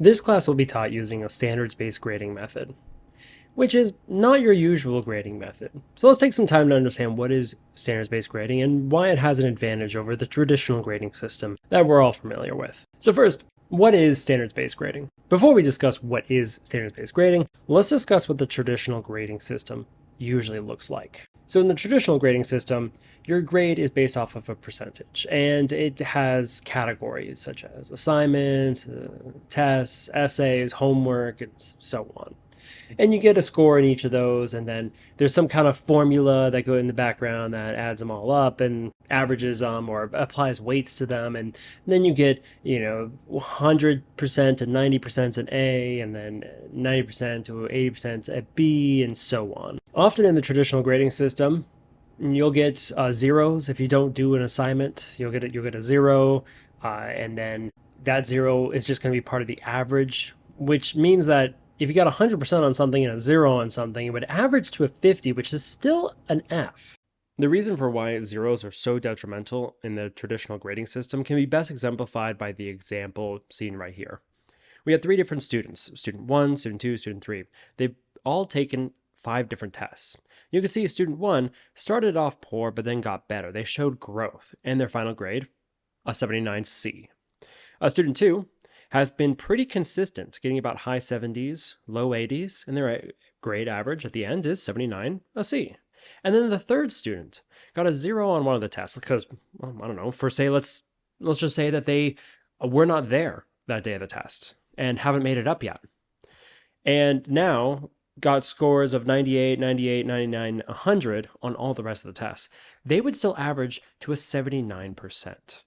This class will be taught using a standards-based grading method, which is not your usual grading method. So let's take some time to understand what is standards-based grading and why it has an advantage over the traditional grading system that we're all familiar with. So first, what is standards-based grading? Before we discuss what is standards-based grading, let's discuss what the traditional grading system usually looks like. So in the traditional grading system, your grade is based off of a percentage, and it has categories such as assignments, tests, essays, homework, and so on. And you get a score in each of those, and then there's some kind of formula that go in the background that adds them all up and averages them or applies weights to them, and then you get 100% to 90% an A, and then 90% to 80% a B, and so on. Often in the traditional grading system, you'll get zeros if you don't do an assignment. You'll get a zero, and then that zero is just going to be part of the average, which means that if you got 100% on something and a 0 on something, it would average to a 50, which is still an F. The reason for why zeros are so detrimental in the traditional grading system can be best exemplified by the example seen right here. We had 3 different students, student 1, student 2, student 3. They've all taken 5 different tests. You can see student 1 started off poor but then got better. They showed growth, and their final grade, a 79C. Student 2 has been pretty consistent, getting about high 70s, low 80s, and their grade average at the end is 79, a C. And then the third student got a 0 on one of the tests because, well, I don't know, let's just say that they were not there that day of the test and haven't made it up yet. And now got scores of 98, 98, 99, 100 on all the rest of the tests. They would still average to a 79%.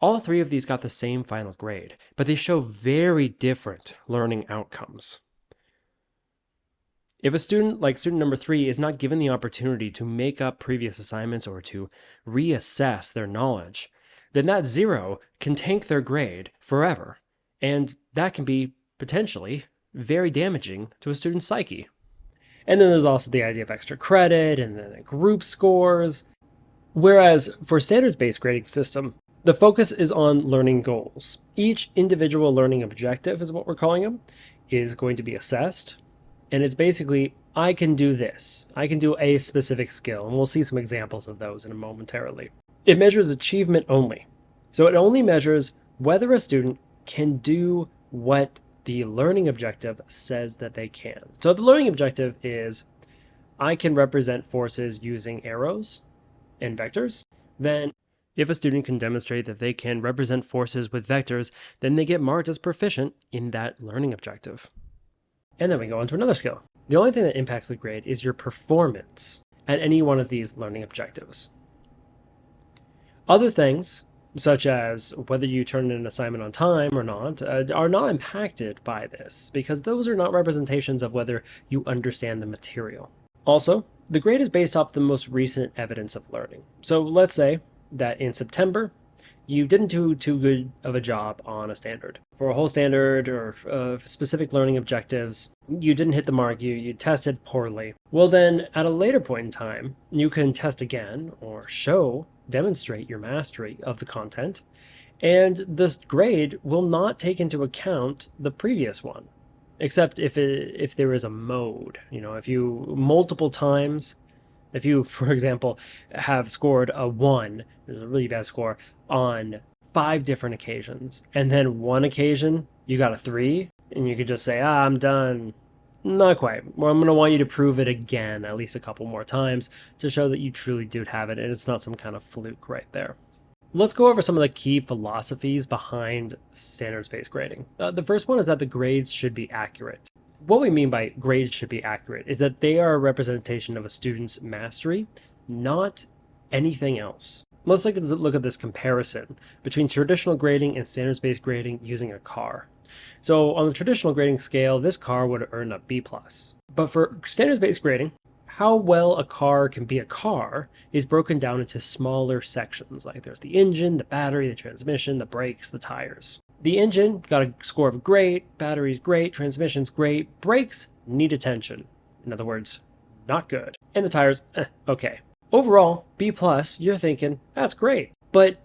All 3 of these got the same final grade, but they show very different learning outcomes. If a student like student number 3 is not given the opportunity to make up previous assignments or to reassess their knowledge, then that 0 can tank their grade forever, and that can be potentially very damaging to a student's psyche. And then there's also the idea of extra credit and then group scores. Whereas for standards-based grading system, the focus is on learning goals. Each individual learning objective, is what we're calling them, is going to be assessed. And it's basically, I can do this. I can do a specific skill. And we'll see some examples of those in a momentarily. It measures achievement only. So it only measures whether a student can do what the learning objective says that they can. So the learning objective is, I can represent forces using arrows and vectors. Then if a student can demonstrate that they can represent forces with vectors, then they get marked as proficient in that learning objective. And then we go on to another skill. The only thing that impacts the grade is your performance at any one of these learning objectives. Other things, such as whether you turn in an assignment on time or not, are not impacted by this, because those are not representations of whether you understand the material. Also, the grade is based off the most recent evidence of learning. So let's say that in September, you didn't do too good of a job on a standard. For a whole standard or specific learning objectives, you didn't hit the mark, you tested poorly. Well then, at a later point in time, you can test again or demonstrate your mastery of the content, and this grade will not take into account the previous one, except if there is a mode. If you multiple times, if you, for example, have scored a 1, a really bad score, on 5 different occasions, and then one occasion you got a 3, and you could just say, I'm done. Not quite. Well, I'm going to want you to prove it again at least a couple more times to show that you truly do have it, and it's not some kind of fluke right there. Let's go over some of the key philosophies behind standards-based grading. The first one is that the grades should be accurate. What we mean by grades should be accurate is that they are a representation of a student's mastery, not anything else. Let's look at this comparison between traditional grading and standards-based grading using a car. So on the traditional grading scale, this car would earn a B+. But for standards-based grading, how well a car can be a car is broken down into smaller sections. Like there's the engine, the battery, the transmission, the brakes, the tires. The engine got a score of great, battery's great, transmission's great, brakes need attention. In other words, not good. And the tires, okay. Overall, B+, you're thinking, that's great. But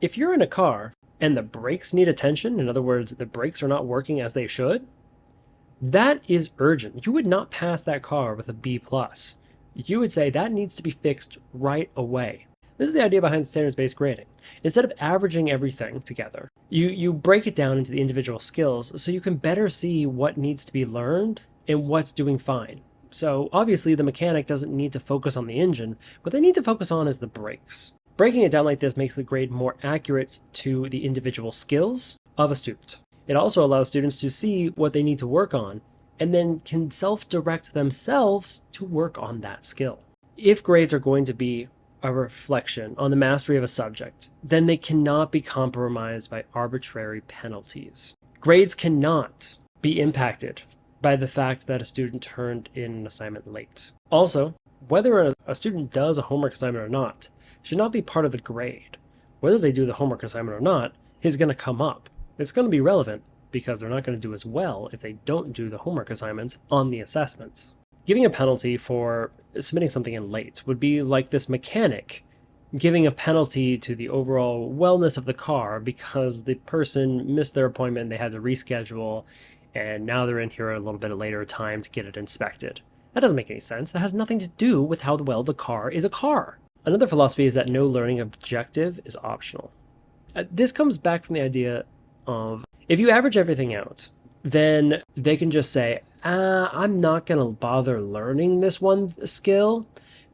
if you're in a car and the brakes need attention, in other words, the brakes are not working as they should, that is urgent. You would not pass that car with a B+. You would say that needs to be fixed right away. This is the idea behind standards-based grading. Instead of averaging everything together, you break it down into the individual skills so you can better see what needs to be learned and what's doing fine. So obviously the mechanic doesn't need to focus on the engine. What they need to focus on is the brakes. Breaking it down like this makes the grade more accurate to the individual skills of a student. It also allows students to see what they need to work on and then can self-direct themselves to work on that skill. If grades are going to be a reflection on the mastery of a subject, then they cannot be compromised by arbitrary penalties. Grades cannot be impacted by the fact that a student turned in an assignment late. Also, whether a student does a homework assignment or not should not be part of the grade. Whether they do the homework assignment or not is going to come up. It's going to be relevant because they're not going to do as well if they don't do the homework assignments on the assessments. Giving a penalty for submitting something in late would be like this mechanic giving a penalty to the overall wellness of the car because the person missed their appointment, they had to reschedule, and now they're in here a little bit later time to get it inspected. That doesn't make any sense. That has nothing to do with how well the car is a car. Another philosophy is that no learning objective is optional. This comes back from the idea of if you average everything out, then they can just say, I'm not going to bother learning this one skill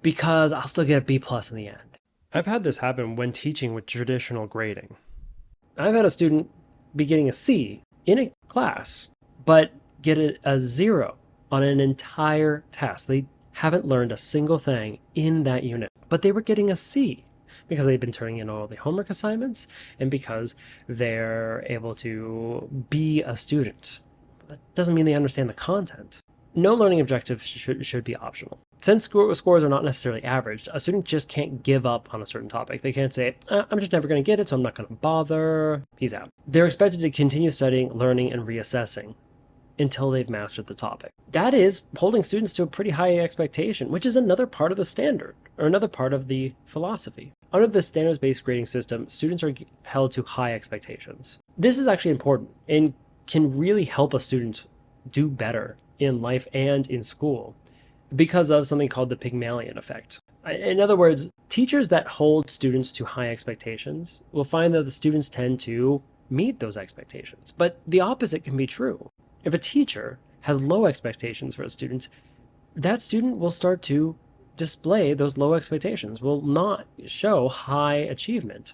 because I'll still get a B+ in the end. I've had this happen when teaching with traditional grading. I've had a student be getting a C in a class, but get a 0 on an entire test. They haven't learned a single thing in that unit, but they were getting a C because they've been turning in all the homework assignments and because they're able to be a student. That doesn't mean they understand the content. No learning objective should be optional. Since scores are not necessarily averaged, a student just can't give up on a certain topic. They can't say, I'm just never going to get it, so I'm not going to bother. Peace out. They're expected to continue studying, learning, and reassessing until they've mastered the topic. That is holding students to a pretty high expectation, which is another part of the standard, or another part of the philosophy. Under the standards-based grading system, students are held to high expectations. This is actually important and can really help a student do better in life and in school because of something called the Pygmalion effect. In other words, teachers that hold students to high expectations will find that the students tend to meet those expectations. But the opposite can be true. If a teacher has low expectations for a student, that student will start to display those low expectations, will not show high achievement.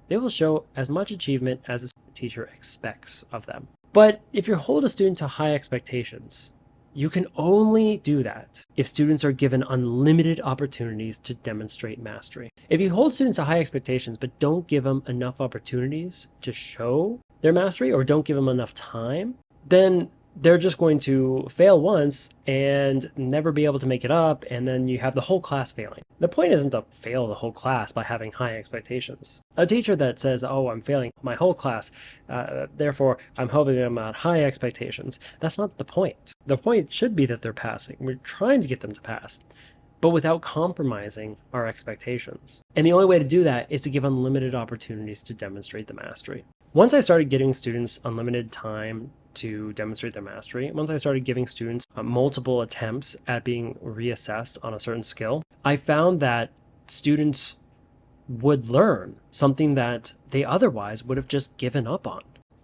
They will show as much achievement as a teacher expects of them. But if you hold a student to high expectations, you can only do that if students are given unlimited opportunities to demonstrate mastery. If you hold students to high expectations but don't give them enough opportunities to show their mastery or don't give them enough time, then they're just going to fail once and never be able to make it up, and then you have the whole class failing. The point isn't to fail the whole class by having high expectations. A teacher that says, I'm failing my whole class, therefore I'm holding them at high expectations, that's not the point. The point should be that they're passing. We're trying to get them to pass, but without compromising our expectations. And the only way to do that is to give unlimited opportunities to demonstrate the mastery. Once I started giving students unlimited time to demonstrate their mastery, once I started giving students multiple attempts at being reassessed on a certain skill, I found that students would learn something that they otherwise would have just given up on.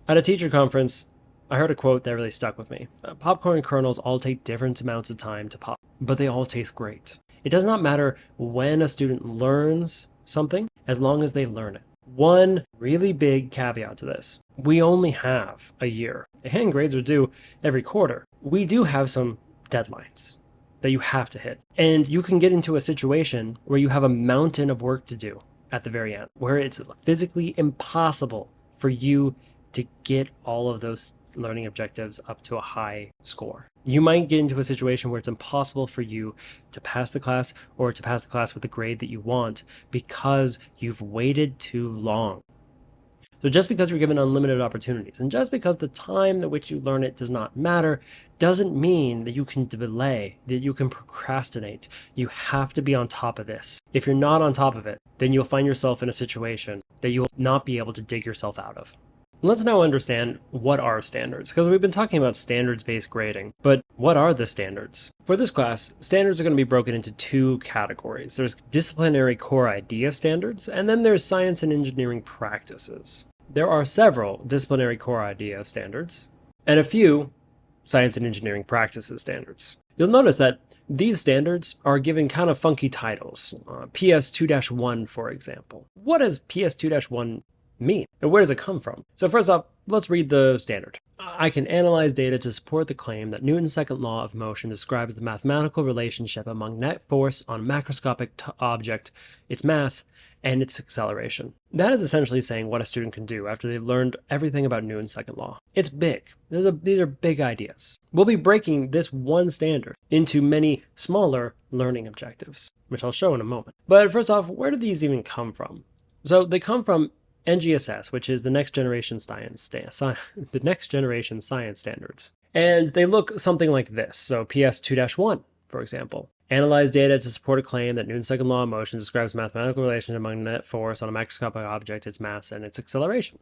At a teacher conference, I heard a quote that really stuck with me. Popcorn kernels all take different amounts of time to pop, but they all taste great. It does not matter when a student learns something, as long as they learn it. One really big caveat to this: we only have a year, and grades are due every quarter. We do have some deadlines that you have to hit, and you can get into a situation where you have a mountain of work to do at the very end, where it's physically impossible for you to get all of those learning objectives up to a high score. You might get into a situation where it's impossible for you to pass the class or to pass the class with the grade that you want because you've waited too long. So just because you're given unlimited opportunities, and just because the time at which you learn it does not matter, doesn't mean that you can delay, that you can procrastinate. You have to be on top of this. If you're not on top of it, then you'll find yourself in a situation that you'll not be able to dig yourself out of. Let's now understand what are standards, because we've been talking about standards-based grading, but what are the standards? For this class, standards are going to be broken into two categories. There's disciplinary core idea standards, and then there's science and engineering practices. There are several disciplinary core idea standards, and a few science and engineering practices standards. You'll notice that these standards are given kind of funky titles. PS2-1, for example. What does PS2-1 mean? And where does it come from? So first off, let's read the standard. I can analyze data to support the claim that Newton's second law of motion describes the mathematical relationship among net force on a macroscopic object, its mass, and its acceleration. That is essentially saying what a student can do after they've learned everything about Newton's second law. It's big. These are big ideas. We'll be breaking this one standard into many smaller learning objectives, which I'll show in a moment. But first off, where do these even come from? So they come from NGSS, which is the next generation science standards. And they look something like this. So PS2-1, for example. Analyze data to support a claim that Newton's second law of motion describes mathematical relation among net force on a macroscopic object, its mass, and its acceleration.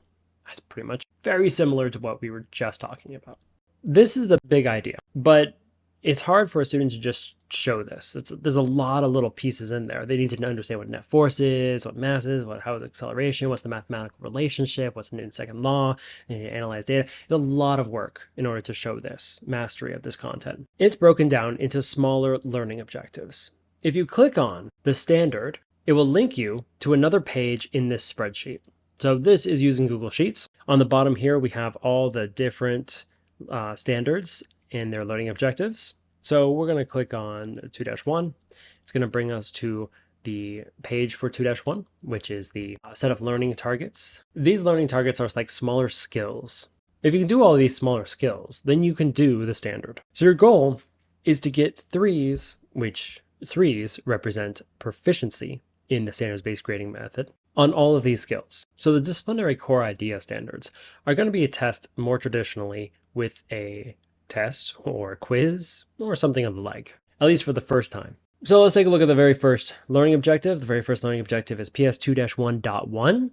That's pretty much very similar to what we were just talking about. This is the big idea, but it's hard for a student to just show this. There's a lot of little pieces in there. They need to understand what net force is, what mass is, how is acceleration, what's the mathematical relationship, what's Newton's second law, and analyze data. It's a lot of work in order to show this mastery of this content. It's broken down into smaller learning objectives. If you click on the standard, it will link you to another page in this spreadsheet. So this is using Google Sheets. On the bottom here, we have all the different standards and their learning objectives. So we're going to click on 2-1. It's going to bring us to the page for 2-1, which is the set of learning targets. These learning targets are like smaller skills. If you can do all of these smaller skills, then you can do the standard. So your goal is to get 3s, which 3s represent proficiency in the standards-based grading method, on all of these skills. So the disciplinary core idea standards are going to be a test more traditionally with a test or quiz or something of the like, at least for the first time. So let's take a look at the very first learning objective. The very first learning objective is PS2-1.1,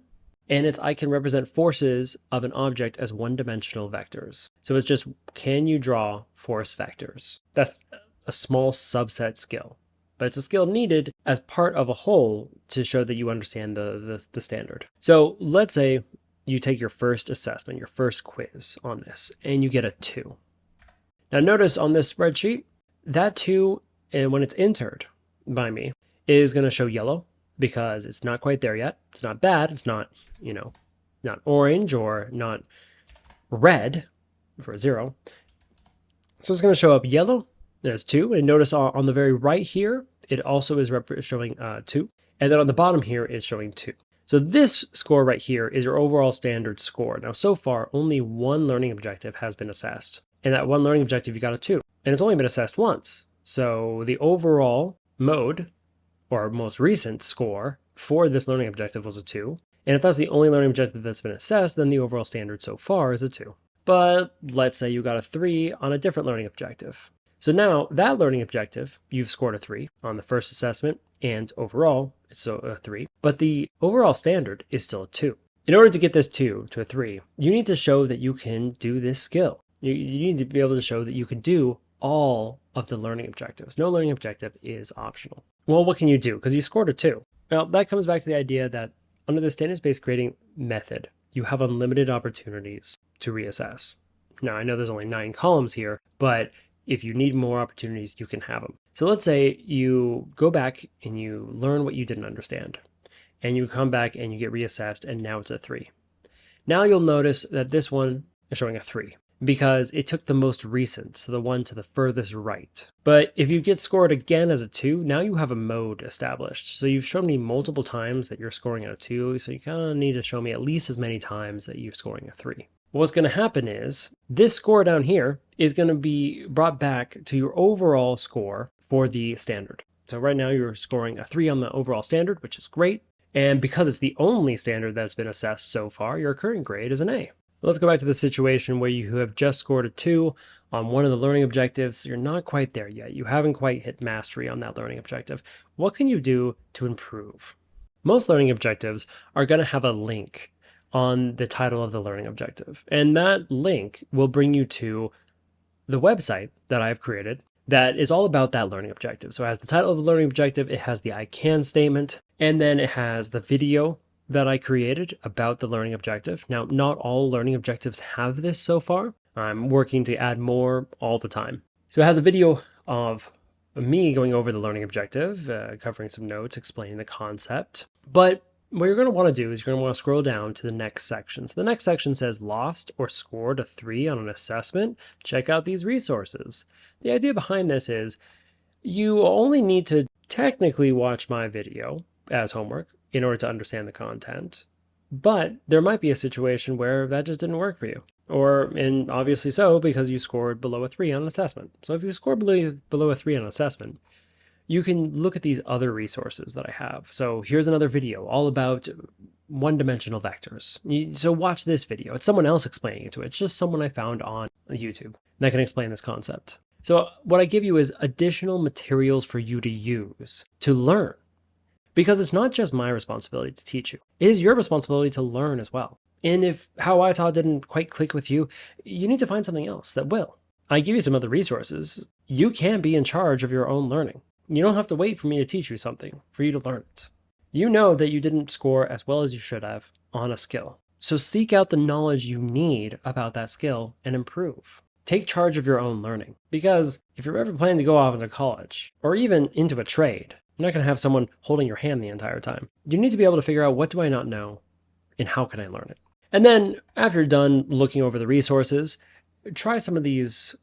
and it's I can represent forces of an object as one-dimensional vectors. So it's just, can you draw force vectors? That's a small subset skill, but it's a skill needed as part of a whole to show that you understand the standard. So let's say you take your first assessment, your first quiz on this, and you get a 2. Now notice on this spreadsheet, that 2, and when it's entered by me, is going to show yellow because it's not quite there yet. It's not bad. It's not, not orange or not red for a 0. So it's going to show up yellow. There's 2. And notice on the very right here, it also is showing 2. And then on the bottom here, it's showing 2. So this score right here is your overall standard score. Now, so far, only one learning objective has been assessed. And that one learning objective, you got a 2. And it's only been assessed once. So the overall mode, or most recent score, for this learning objective was a 2. And if that's the only learning objective that's been assessed, then the overall standard so far is a 2. But let's say you got a 3 on a different learning objective. So now that learning objective, you've scored a 3 on the first assessment, and overall, it's a 3. But the overall standard is still a 2. In order to get this 2 to a 3, you need to show that you can do this skill. You need to be able to show that you can do all of the learning objectives. No learning objective is optional. Well, what can you do? Because you scored a 2. Well, that comes back to the idea that under the standards-based grading method, you have unlimited opportunities to reassess. Now, I know there's only 9 columns here, but if you need more opportunities, you can have them. So let's say you go back and you learn what you didn't understand, and you come back and you get reassessed, and now it's a 3. Now you'll notice that this one is showing a 3. Because it took the most recent, so the one to the furthest right. But if you get scored again as a 2, now you have a mode established. So you've shown me multiple times that you're scoring at a 2, so you kind of need to show me at least as many times that you're scoring a 3. What's going to happen is this score down here is going to be brought back to your overall score for the standard. So right now you're scoring a 3 on the overall standard, which is great. And because it's the only standard that's been assessed so far, your current grade is an A. Let's go back to the situation where you have just scored a 2 on one of the learning objectives. You're not quite there yet. You haven't quite hit mastery on that learning objective. What can you do to improve? Most learning objectives are going to have a link on the title of the learning objective. And that link will bring you to the website that I've created that is all about that learning objective. So it has the title of the learning objective, it has the I can statement, and then it has the video that I created about the learning objective. Now, not all learning objectives have this so far. I'm working to add more all the time. So it has a video of me going over the learning objective, covering some notes, explaining the concept. But what you're going to want to do is you're going to want to scroll down to the next section. So the next section says lost or scored a 3 on an assessment. Check out these resources. The idea behind this is you only need to technically watch my video as homework in order to understand the content. But there might be a situation where that just didn't work for you. And obviously so, because you scored below a 3 on an assessment. So if you score below a 3 on an assessment, you can look at these other resources that I have. So here's another video all about one-dimensional vectors. So watch this video. It's someone else explaining it to it. It's just someone I found on YouTube that can explain this concept. So what I give you is additional materials for you to use to learn. Because it's not just my responsibility to teach you. It is your responsibility to learn as well. And if how I taught didn't quite click with you, you need to find something else that will. I give you some other resources. You can be in charge of your own learning. You don't have to wait for me to teach you something for you to learn it. You know that you didn't score as well as you should have on a skill. So seek out the knowledge you need about that skill and improve. Take charge of your own learning. Because if you're ever planning to go off into college or even into a trade, you're not going to have someone holding your hand the entire time. You need to be able to figure out, what do I not know and how can I learn it? And then after you're done looking over the resources, try some of these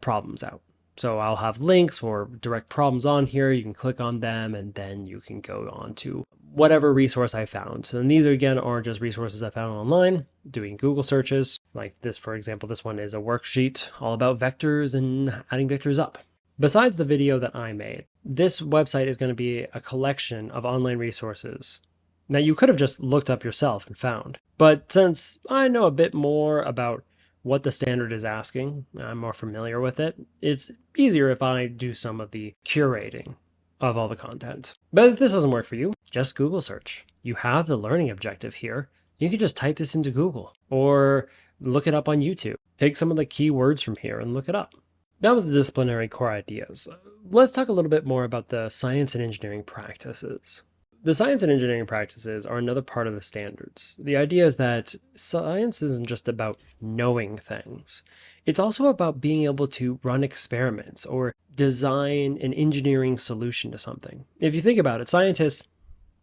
problems out. So I'll have links or direct problems on here. You can click on them and then you can go on to whatever resource I found. And these again are just resources I found online, doing Google searches. Like this, for example, this one is a worksheet all about vectors and adding vectors up. Besides the video that I made, this website is going to be a collection of online resources that you could have just looked up yourself and found. But since I know a bit more about what the standard is asking, I'm more familiar with it, it's easier if I do some of the curating of all the content. But if this doesn't work for you, just Google search. You have the learning objective here. You can just type this into Google or look it up on YouTube. Take some of the keywords from here and look it up. That was the disciplinary core ideas. Let's talk a little bit more about the science and engineering practices. The science and engineering practices are another part of the standards. The idea is that science isn't just about knowing things. It's also about being able to run experiments or design an engineering solution to something. If you think about it, scientists,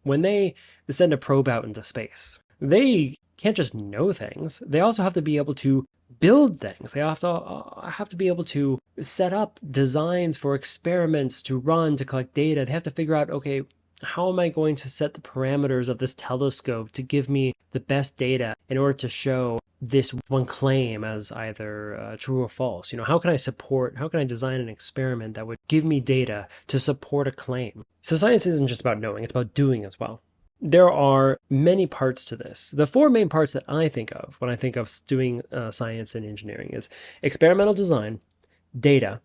when they send a probe out into space, they can't just know things. They also have to be able to build things. They have to be able to set up designs for experiments to run, to collect data. They have to figure out, okay, how am I going to set the parameters of this telescope to give me the best data in order to show this one claim as either true or false? How can I design an experiment that would give me data to support a claim? So science isn't just about knowing, it's about doing as well. There are many parts to this. The 4 main parts that I think of when I think of doing science and engineering is experimental design, data,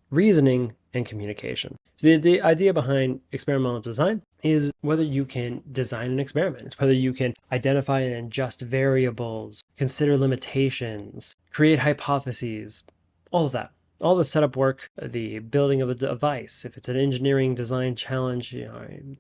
reasoning, and communication. So the idea behind experimental design is whether you can design an experiment. It's whether you can identify and adjust variables, consider limitations, create hypotheses, all of that. All the setup work, the building of a device. If it's an engineering design challenge,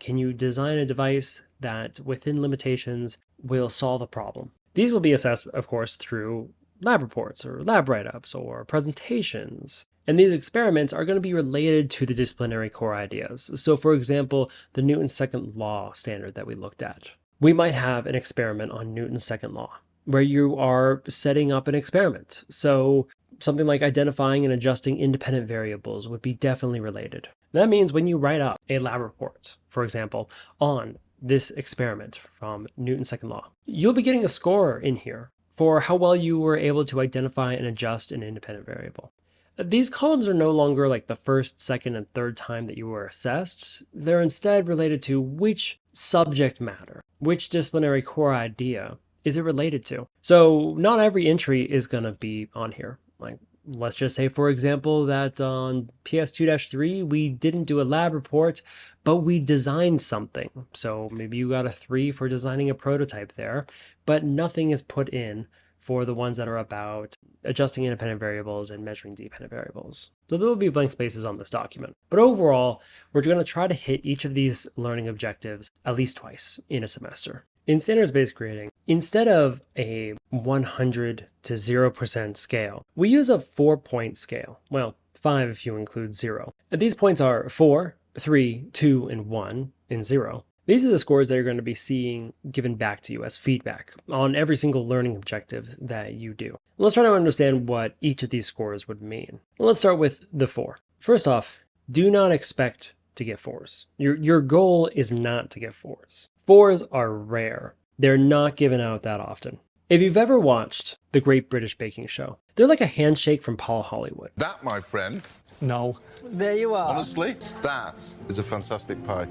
can you design a device that within limitations will solve a problem? These will be assessed, of course, through lab reports or lab write-ups or presentations. And these experiments are going to be related to the disciplinary core ideas. So for example, the Newton's second law standard that we looked at. We might have an experiment on Newton's second law where you are setting up an experiment. So something like identifying and adjusting independent variables would be definitely related. That means when you write up a lab report, for example, on this experiment from Newton's second law, you'll be getting a score in here for how well you were able to identify and adjust an independent variable. These columns are no longer like the first, second, and third time that you were assessed. They're instead related to which subject matter, which disciplinary core idea is it related to. So not every entry is going to be on here. Like, let's just say, for example, that on PS2-3, we didn't do a lab report, but we designed something. So maybe you got a 3 for designing a prototype there, but nothing is put in for the ones that are about adjusting independent variables and measuring dependent variables. So there will be blank spaces on this document. But overall, we're going to try to hit each of these learning objectives at least twice in a semester. In standards-based grading, instead of a 100 to 0% scale, we use a 4-point scale. Well, 5 if you include 0. And these points are 4, 3, 2, and 1, and 0. These are the scores that you're going to be seeing given back to you as feedback on every single learning objective that you do. Let's try to understand what each of these scores would mean. Let's start with the 4. First off, do not expect to get 4s. Your goal is not to get 4s. 4s are rare. They're not given out that often. If you've ever watched The Great British Baking Show, they're like a handshake from Paul Hollywood. That, my friend, No. There you are. honestly, that is a fantastic pie.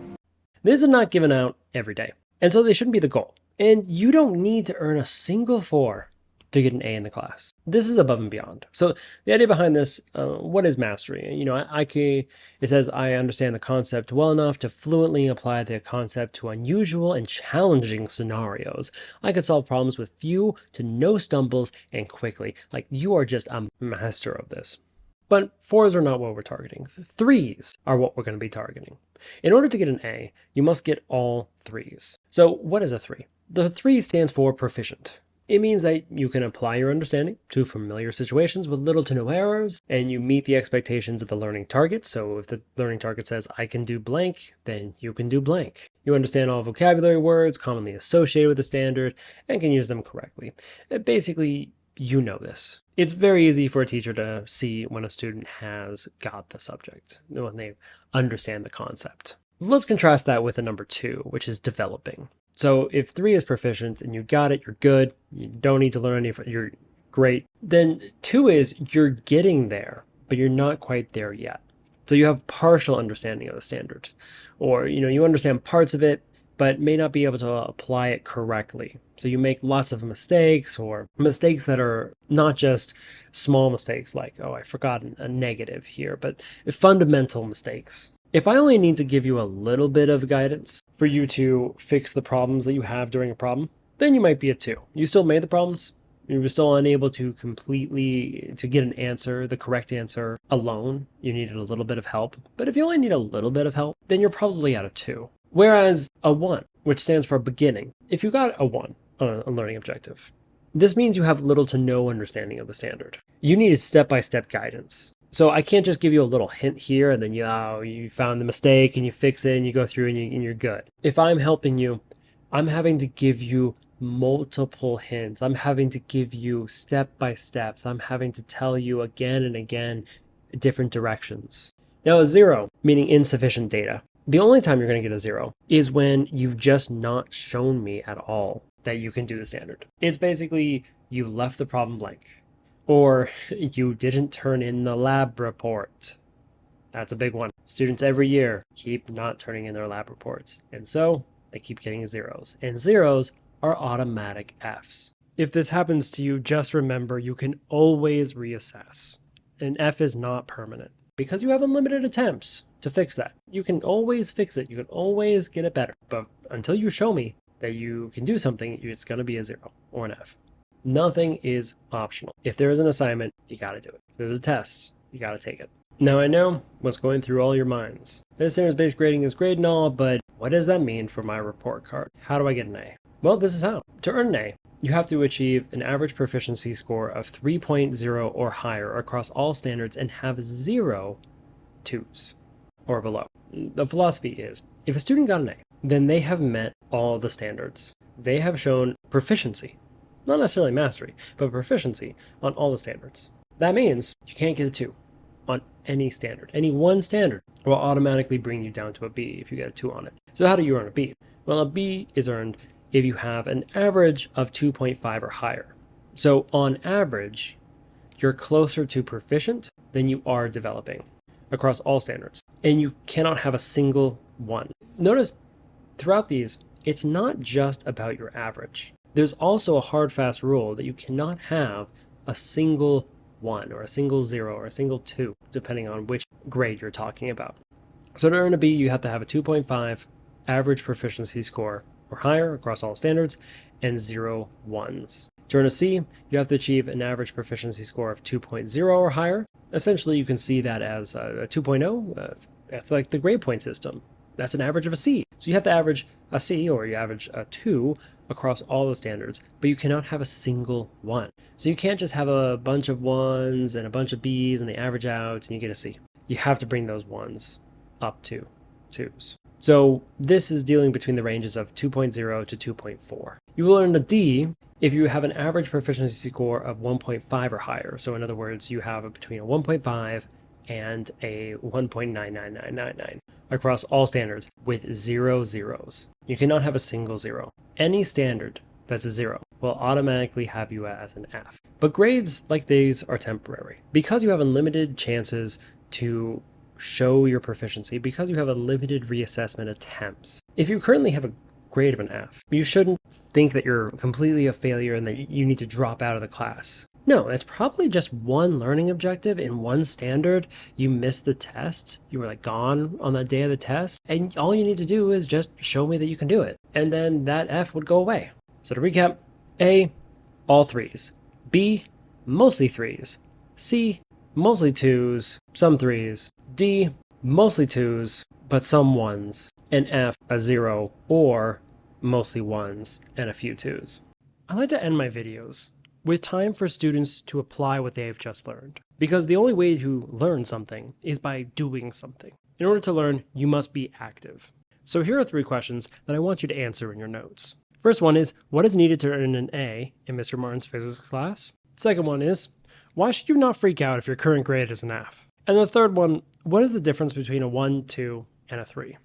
This is not given out every day, and so they shouldn't be the goal. And you don't need to earn a single 4 to get an A in the class. This is above and beyond. So the idea behind this, what is mastery? You know, it says, I understand the concept well enough to fluently apply the concept to unusual and challenging scenarios. I could solve problems with few to no stumbles and quickly. Like, you are just a master of this. But 4s are not what we're targeting. 3s are what we're going to be targeting. In order to get an A, you must get all 3s. So what is a 3? The 3 stands for proficient. It means that you can apply your understanding to familiar situations with little to no errors, and you meet the expectations of the learning target. So if the learning target says, I can do blank, then you can do blank. You understand all vocabulary words commonly associated with the standard and can use them correctly. Basically, you know this. It's very easy for a teacher to see when a student has got the subject, when they understand the concept. Let's contrast that with a number 2, which is developing. So if 3 is proficient and you got it, you're good, you don't need to learn any, you're great. Then 2 is you're getting there, but you're not quite there yet. So you have partial understanding of the standard, or you understand parts of it, but may not be able to apply it correctly. So you make lots of mistakes, or mistakes that are not just small mistakes like, oh, I forgot a negative here, but fundamental mistakes. If I only need to give you a little bit of guidance for you to fix the problems that you have during a problem, then you might be a 2. You still made the problems. You were still unable to get an answer, the correct answer alone. You needed a little bit of help. But if you only need a little bit of help, then you're probably at a 2. Whereas a 1, which stands for beginning, if you got a 1 on a learning objective, this means you have little to no understanding of the standard. You need step-by-step guidance. So I can't just give you a little hint here and then you found the mistake and you fix it and you go through and you're good. If I'm helping you, I'm having to give you multiple hints. I'm having to give you step-by-steps. I'm having to tell you again and again different directions. Now a 0, meaning insufficient data. The only time you're going to get a 0 is when you've just not shown me at all that you can do the standard. It's basically you left the problem blank, or you didn't turn in the lab report. That's a big one. Students every year keep not turning in their lab reports, and so they keep getting 0s, and 0s are automatic Fs. If this happens to you, just remember you can always reassess. An F is not permanent because you have unlimited attempts to fix that. You can always fix it. You can always get it better. But until you show me that you can do something, it's going to be a 0 or an F. Nothing is optional. If there is an assignment, you got to do it. If there's a test, you got to take it. Now I know what's going through all your minds. This standards-based grading is great and all, but what does that mean for my report card? How do I get an A? Well, this is how. To earn an A, you have to achieve an average proficiency score of 3.0 or higher across all standards and have 0 2s or below. The philosophy is, if a student got an A, then they have met all the standards. They have shown proficiency, not necessarily mastery, but proficiency on all the standards. That means you can't get a 2 on any standard. Any one standard will automatically bring you down to a B if you get a 2 on it. So how do you earn a B? Well, a B is earned if you have an average of 2.5 or higher. So on average, you're closer to proficient than you are developing across all standards. And you cannot have a single one. Notice throughout these, it's not just about your average. There's also a hard, fast rule that you cannot have a single 1 or a single 0 or a single 2, depending on which grade you're talking about. So to earn a B, you have to have a 2.5 average proficiency score or higher across all standards and 0 ones. To earn a C, you have to achieve an average proficiency score of 2.0 or higher. Essentially, you can see that as a 2.0. That's like the grade point system. That's an average of a C. So you have to average a C or you average a 2 across all the standards, but you cannot have a single 1. So you can't just have a bunch of 1s and a bunch of Bs and they average out and you get a C. You have to bring those 1s up to 2s. So this is dealing between the ranges of 2.0 to 2.4. You will earn a D if you have an average proficiency score of 1.5 or higher. So in other words, you have between a 1.5 and a 1.99999 across all standards with 0 zeros. You cannot have a single 0. Any standard that's a 0 will automatically have you as an F. But grades like these are temporary. Because you have unlimited chances to show your proficiency, because you have unlimited reassessment attempts. If you currently have a grade of an F, you shouldn't think that you're completely a failure and that you need to drop out of the class. No, it's probably just one learning objective in one standard. You missed the test. You were like gone on that day of the test. And all you need to do is just show me that you can do it. And then that F would go away. So to recap, A, all 3s. B, mostly 3s. C, mostly 2s, some 3s. D, mostly 2s, but some 1s. And F, a 0 or mostly 1s and a few 2s. I like to end my videos with time for students to apply what they have just learned. Because the only way to learn something is by doing something. In order to learn, you must be active. So here are 3 questions that I want you to answer in your notes. First one is, what is needed to earn an A in Mr. Martin's physics class? Second one is, why should you not freak out if your current grade is an F? And the third one, what is the difference between a 1, 2, and a 3?